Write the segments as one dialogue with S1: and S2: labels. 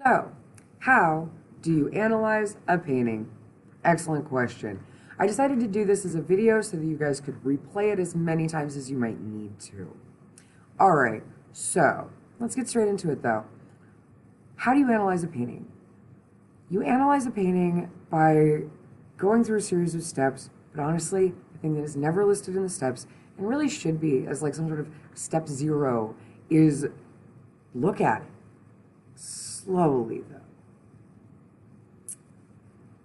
S1: So, how do you analyze a painting? Excellent question. I decided to do this as a video so that you guys could replay it as many times as you might need to. Alright, so let's get straight into it though. How do you analyze a painting? You analyze a painting by going through a series of steps, but honestly, the thing that is never listed in the steps, and really should be as like some sort of step 0, is look at it. Slowly, though.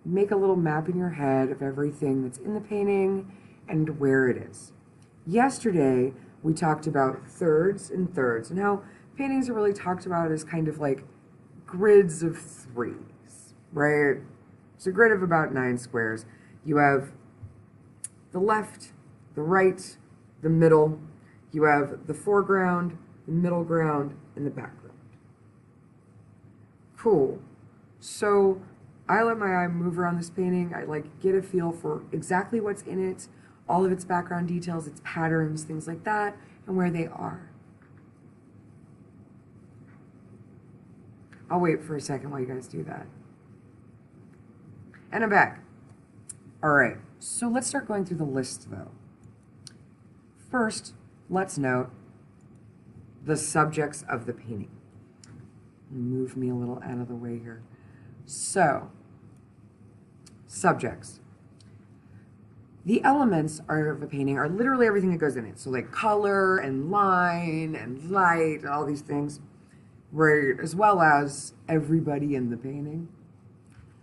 S1: Make a little map in your head of everything that's in the painting and where it is. Yesterday, we talked about thirds and thirds, and how paintings are really talked about as kind of like grids of 3s, right? It's a grid of about 9 squares. You have the left, the right, the middle. You have the foreground, the middle ground, and the background. Cool. So I let my eye move around this painting. I get a feel for exactly what's in it, all of its background details, its patterns, things like that, and where they are. I'll wait for a second while you guys do that. And I'm back. All right, so let's start going through the list though. First, let's note the subjects of the painting. Move me a little out of the way here. So, subjects. The elements of a painting are literally everything that goes in it. So like color and line and light, all these things, right? As well as everybody in the painting.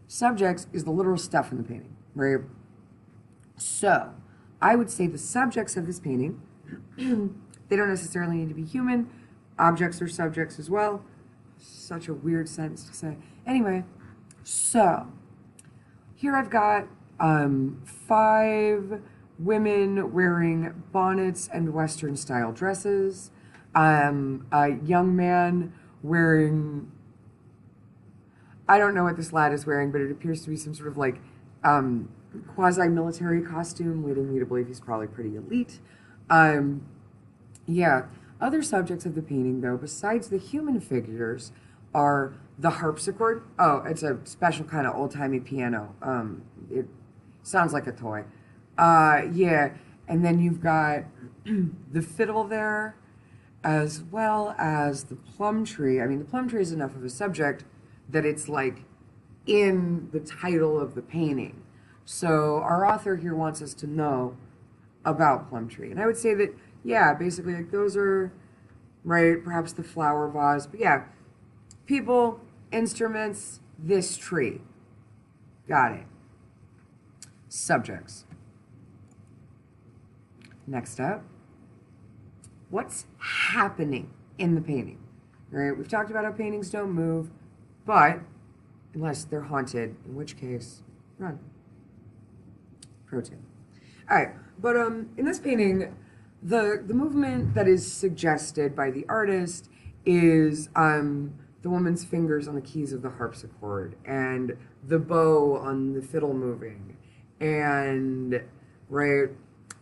S1: Subjects is the literal stuff in the painting, right? So, I would say the subjects of this painting, they don't necessarily need to be human. Objects are subjects as well. Such a weird sentence to say. Anyway, so here I've got 5 women wearing bonnets and Western style dresses. A young man wearing, I don't know what this lad is wearing, but it appears to be some sort of like quasi-military costume, leading me to believe he's probably pretty elite. Yeah. Other subjects of the painting, though, besides the human figures, are the harpsichord. Oh, it's a special kind of old-timey piano. It sounds like a toy. Yeah, and then you've got the fiddle there, as well as the plum tree. I mean, the plum tree is enough of a subject that it's like in the title of the painting. So our author here wants us to know about plum tree. And I would say that, yeah, basically, like those are, right, perhaps the flower vase. But yeah, people, instruments, this tree. Got it. Subjects. Next up, what's happening in the painting? Right, we've talked about how paintings don't move, but unless they're haunted, in which case, run. Pro tip. All right, but in this painting, the movement that is suggested by the artist is the woman's fingers on the keys of the harpsichord and the bow on the fiddle moving, and right,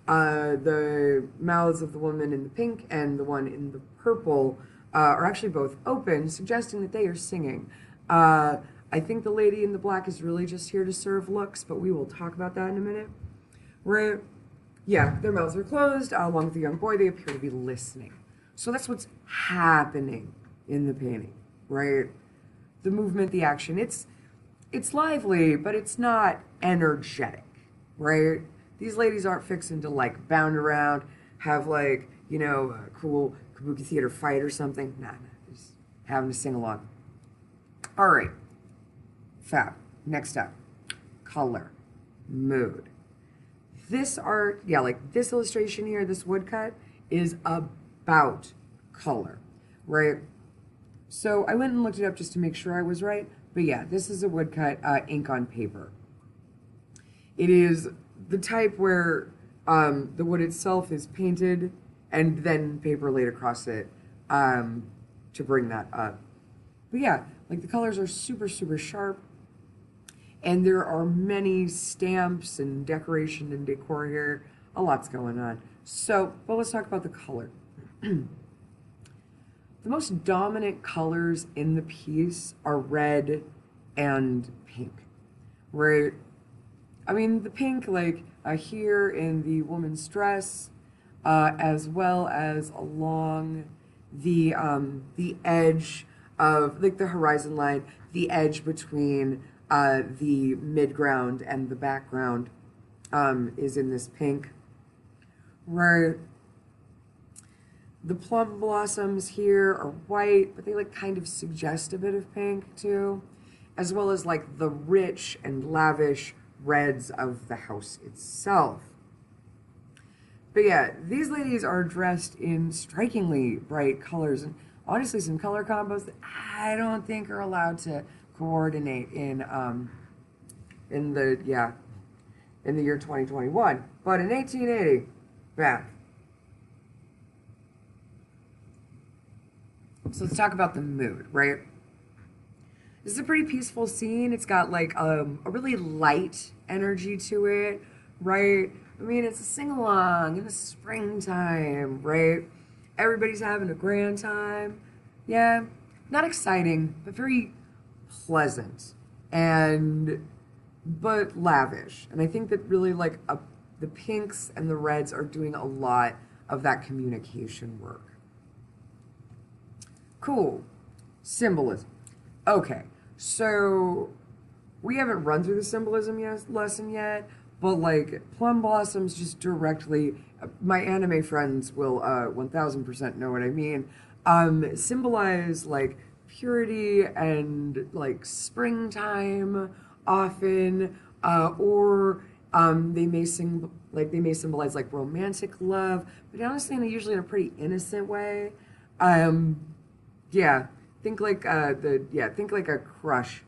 S1: the mouths of the woman in the pink and the one in the purple are actually both open, suggesting that they are singing. I think the lady in the black is really just here to serve looks, but we will talk about that in a minute. Right? Yeah, their mouths are closed, along with the young boy. They appear to be listening. So that's what's happening in the painting, right? The movement, the action. It's lively, but it's not energetic, right? These ladies aren't fixing to like bound around, have like, you know, a cool kabuki theater fight or something. Nah, just having to sing along. All right, fab. Next up, color, mood. This art, yeah, like this illustration here, this woodcut, is about color, right? So I went and looked it up just to make sure I was right. But yeah, this is a woodcut, ink on paper. It is the type where the wood itself is painted and then paper laid across it to bring that up. But yeah, like the colors are super, super sharp. And there are many stamps and decoration and decor here. A lot's going on. So, but let's talk about the color. The the most dominant colors in the piece are red and pink. Right? I mean, the pink, like here in the woman's dress, as well as along the edge of like the horizon line, the edge between the midground and the background is in this pink. Right? The plum blossoms here are white, but they like kind of suggest a bit of pink too, as well as like the rich and lavish reds of the house itself. But yeah, these ladies are dressed in strikingly bright colors, and honestly some color combos that I don't think are allowed to coordinate in the year 2021. But in 1880, yeah. So let's talk about the mood, right? This is a pretty peaceful scene. It's got like a really light energy to it, right? I mean, it's a sing-along in the springtime, right? Everybody's having a grand time. Yeah, not exciting, but very pleasant but lavish. And I think that really like the pinks and the reds are doing a lot of that communication work. Cool. Symbolism. Okay, so we haven't run through the symbolism lesson yet, but like plum blossoms just directly, my anime friends will 1000% know what I mean, symbolize like purity and like springtime often, or they may symbolize like romantic love, but honestly, usually in a pretty innocent way. Yeah, think like think like a crush.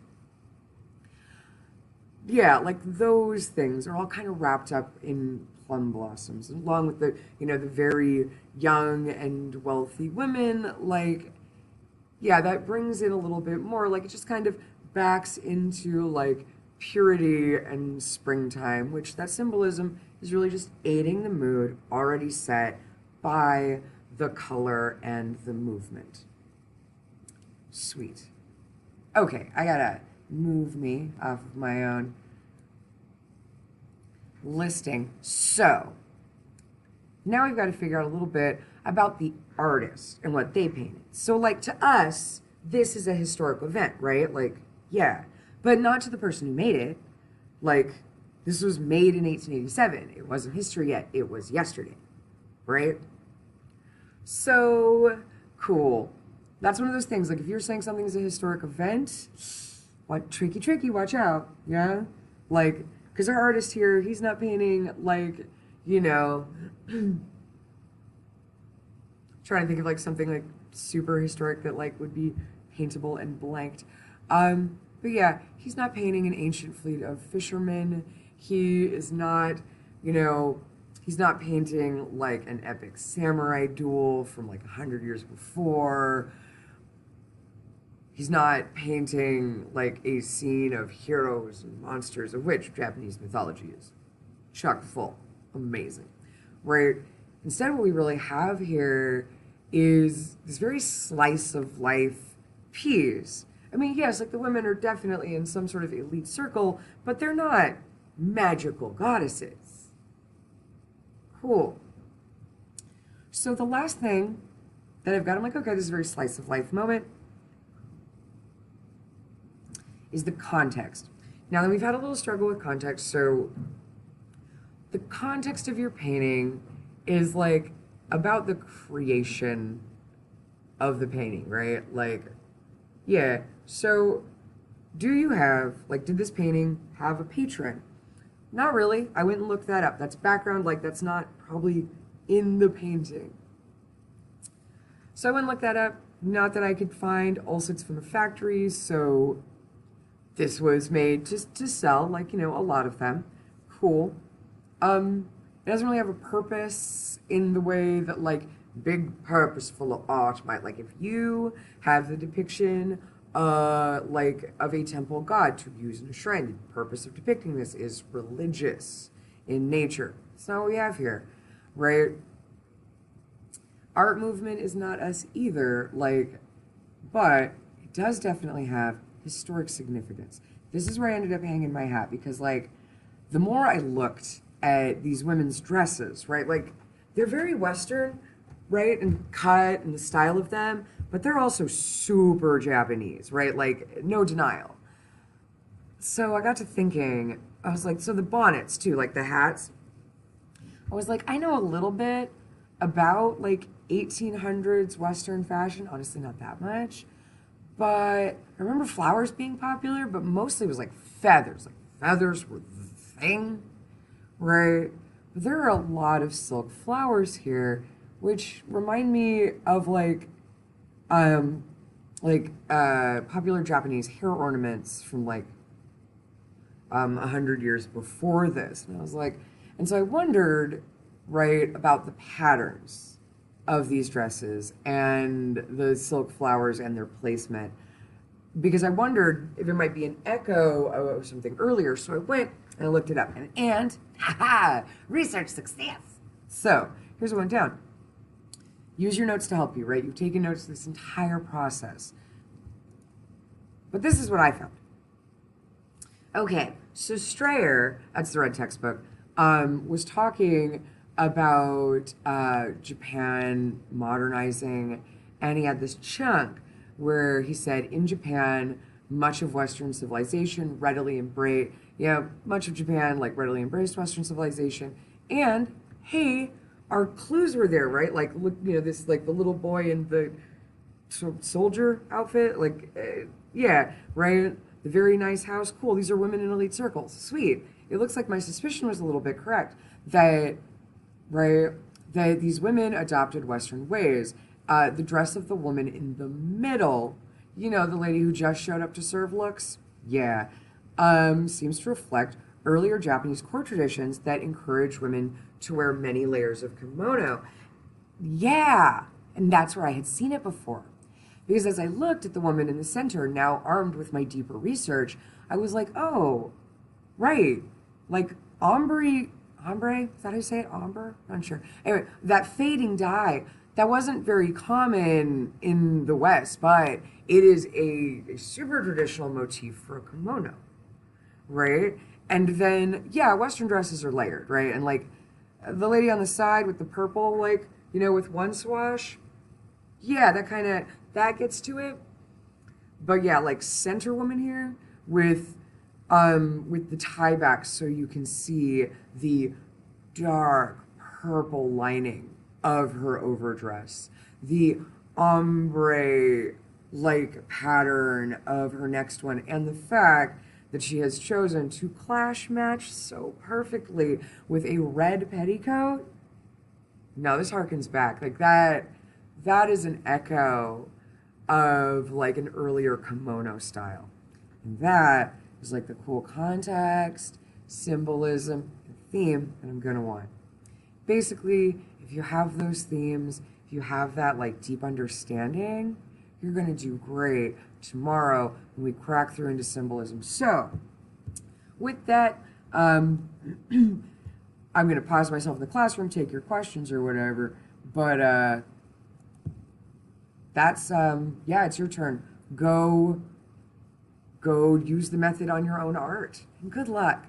S1: Yeah, like those things are all kind of wrapped up in plum blossoms, along with the very young and wealthy women. Like, yeah, that brings in a little bit more. Like, it just kind of backs into like purity and springtime, which that symbolism is really just aiding the mood already set by the color and the movement. Sweet. Okay, I gotta move me off of my own listing. So, now we've got to figure out a little bit about the artist and what they painted. So, like, to us, this is a historical event, right? Like, yeah. But not to the person who made it. Like, this was made in 1887. It wasn't history yet. It was yesterday, right? So, cool. That's one of those things, like if you're saying something is a historic event, what tricky, watch out, yeah? Like, because our artist here, he's not painting like, trying to think of like something like super historic that like would be paintable and blanked. But yeah, he's not painting an ancient fleet of fishermen. He is not, he's not painting like an epic samurai duel from like 100 years before. He's not painting like a scene of heroes and monsters, of which Japanese mythology is chock full. Amazing. Right? Instead, what we really have here is this very slice of life piece. I mean, yes, like the women are definitely in some sort of elite circle, but they're not magical goddesses. Cool. So the last thing that I've got, I'm like, okay, this is a very slice of life moment, is the context. Now that we've had a little struggle with context, so the context of your painting is like about the creation of the painting, right? Like, yeah, so do you have, like, did this painting have a patron? Not really. I went and looked that up. That's background, like, that's not probably in the painting. So I went and looked that up. Not that I could find. Also, it's from a factory, so this was made just to sell, like, a lot of them. Cool. It doesn't really have a purpose in the way that, like, big purposeful art might. Like, if you have the depiction, like, of a temple god to use in a shrine, the purpose of depicting this is religious in nature. That's not what we have here, right? art movement is not us either, like, but it does definitely have historic significance. This is where I ended up hanging my hat because, like, the more I looked at these women's dresses, right, like, they're very Western, right, and cut and the style of them, but they're also super Japanese, right, like, no denial. So I got to thinking, I was like, so the bonnets too, like the hats, I was like, I know a little bit about like 1800s Western fashion, honestly, not that much. But I remember flowers being popular, but mostly it was like feathers. Like feathers were the thing, right? But there are a lot of silk flowers here, which remind me of um, popular Japanese hair ornaments from like 100 years before this. And I was like, and so I wondered, right, about the patterns of these dresses and the silk flowers and their placement. Because I wondered if it might be an echo of something earlier. So I went and I looked it up. And haha, research success. So here's what went down. Use your notes to help you, right? You've taken notes this entire process. But this is what I found. Okay, so Strayer, that's the red textbook, was talking about Japan modernizing, and he had this chunk where he said, in Japan, much of Western civilization readily embraced, much of Japan like readily embraced Western civilization, and hey, our clues were there, right? Like, look, this like the little boy in the soldier outfit, like, yeah, right. The very nice house, cool. These are women in elite circles, sweet. It looks like my suspicion was a little bit correct that, right, that these women adopted Western ways. The dress of the woman in the middle, the lady who just showed up to serve looks, yeah, seems to reflect earlier Japanese court traditions that encouraged women to wear many layers of kimono. Yeah, and that's where I had seen it before. Because as I looked at the woman in the center, now armed with my deeper research, I was like, oh, right. Like ombre, is that how you say it? Ombre? Not sure. Anyway, that fading dye, that wasn't very common in the West, but it is a super traditional motif for a kimono, right? And then, yeah, Western dresses are layered, right? And like the lady on the side with the purple, like, with one swash, yeah, that gets to it. But yeah, like center woman here with the tie back so you can see the dark purple lining of her overdress. The ombre like pattern of her next one, and the fact that she has chosen to clash match so perfectly with a red petticoat. No, this harkens back. Like that is an echo of like an earlier kimono style. And that is like the cool context, symbolism, and theme that I'm gonna want. Basically, if you have those themes, if you have that like deep understanding, you're gonna do great tomorrow when we crack through into symbolism. So, with that, I'm gonna pause myself in the classroom, take your questions or whatever. But that's yeah, it's your turn. Go use the method on your own art. And good luck.